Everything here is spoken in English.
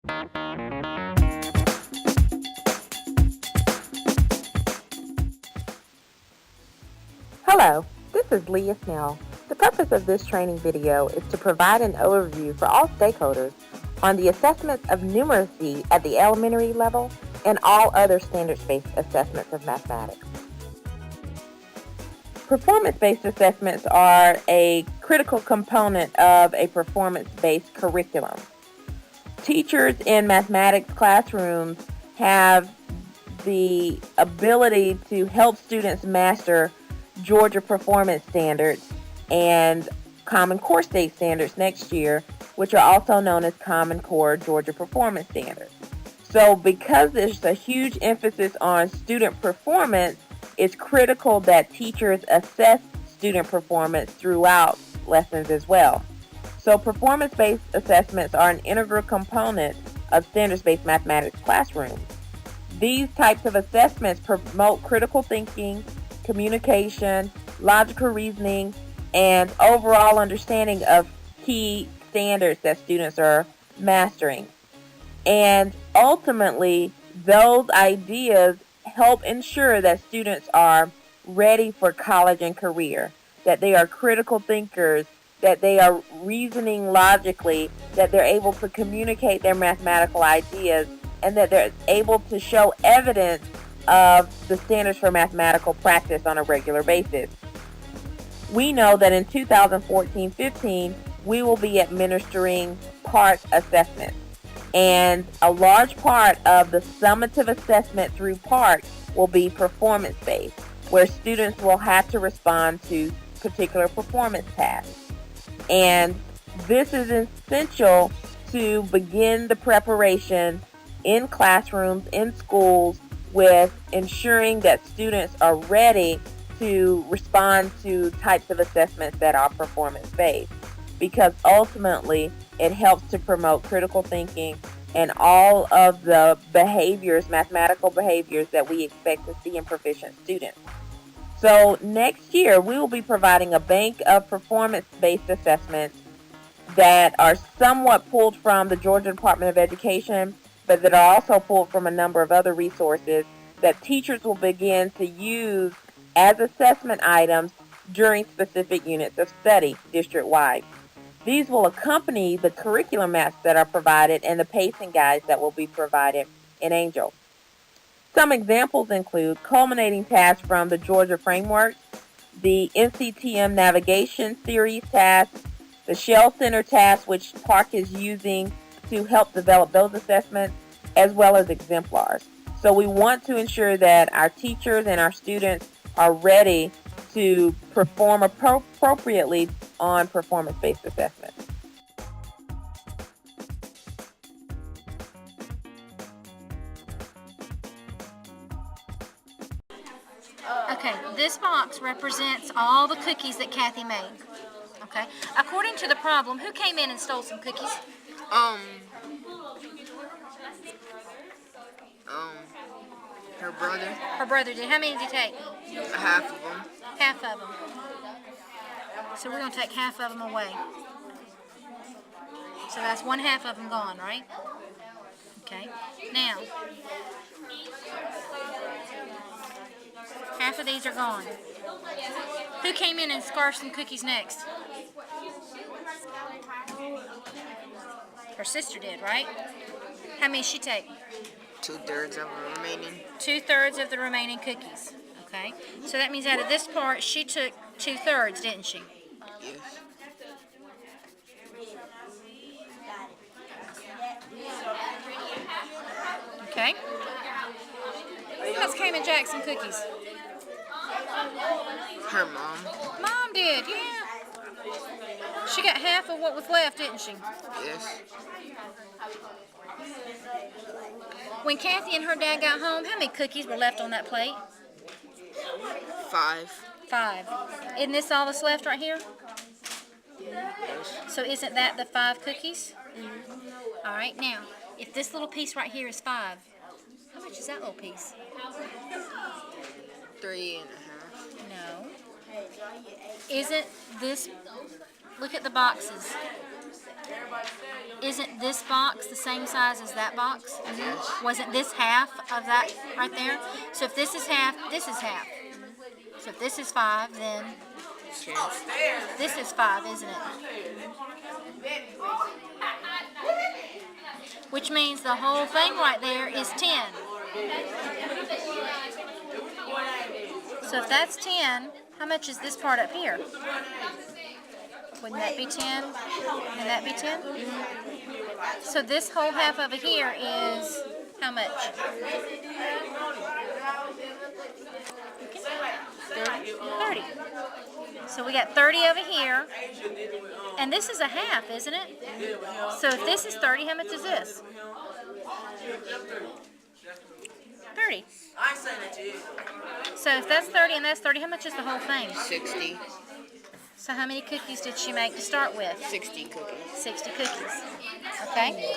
Hello, this is Leah Snell. The purpose of this training video is to provide an overview for all stakeholders on the assessments of numeracy at the elementary level and all other standards-based assessments of mathematics. Performance-based assessments are a critical component of a performance-based curriculum. Teachers in mathematics classrooms have the ability to help students master Georgia Performance Standards and Common Core State Standards next year, which are also known as Common Core Georgia Performance Standards. So because there's a huge emphasis on student performance, it's critical that teachers assess student performance throughout lessons as well. So performance-based assessments are an integral component of standards-based mathematics classrooms. These types of assessments promote critical thinking, communication, logical reasoning, and overall understanding of key standards that students are mastering. And ultimately, those ideas help ensure that students are ready for college and career, that they are critical thinkers, that they are reasoning logically, that they're able to communicate their mathematical ideas, and that they're able to show evidence of the standards for mathematical practice on a regular basis. We know that in 2014-15, we will be administering PARCC assessments. And a large part of the summative assessment through PARCC will be performance-based, where students will have to respond to particular performance tasks. And this is essential to begin the preparation in classrooms, in schools, with ensuring that students are ready to respond to types of assessments that are performance-based, because ultimately it helps to promote critical thinking and all of the behaviors, mathematical behaviors that we expect to see in proficient students. So next year we will be providing a bank of performance-based assessments that are somewhat pulled from the Georgia Department of Education, but that are also pulled from a number of other resources that teachers will begin to use as assessment items during specific units of study district-wide. These will accompany the curriculum maps that are provided and the pacing guides that will be provided in Angel. Some examples include culminating tasks from the Georgia Framework, the NCTM Navigation Series tasks, the Shell Center tasks, which PARCC is using to help develop those assessments, as well as exemplars. So we want to ensure that our teachers and our students are ready to perform appropriately on performance-based assessments. Okay, this box represents all the cookies that Kathy made. Okay, according to the problem, who came in and stole some cookies? Her brother. Her brother did. How many did he take? Half of them. Half of them. So we're going to take half of them away. So that's one half of them gone, right? Okay. Now, half of these are gone. Who came in and scarfed some cookies next? Her sister did, right? How many did she take? 2/3 of the remaining. 2/3 of the remaining cookies. Okay. So that means out of this part, she took 2/3, didn't she? Yes. Okay. Who else came and jacked some cookies? Her mom. Mom did, yeah. She got half of what was left, didn't she? Yes. When Kathy and her dad got home, how many cookies were left on that plate? 5. 5. Isn't this all that's left right here? Yes. So isn't that the 5 cookies? All right, now, if this little piece right here is 5, how much is that little piece? 3.5. No. Isn't this, look at the boxes. Isn't this box the same size as that box? Yes. Wasn't this half of that right there? So if this is half, this is half. So if this is 5, then 10. this is 5, isn't it? Which means the whole thing right there is 10. So if that's 10, how much is this part up here? Wouldn't that be 10? Wouldn't that be 10? So this whole half over here is how much? 30. So we got 30 over here. And this is a half, isn't it? So if this is 30, how much is this? 30. So if that's 30 and that's 30, how much is the whole thing? 60. So how many cookies did she make to start with? 60 cookies. 60 cookies. Okay?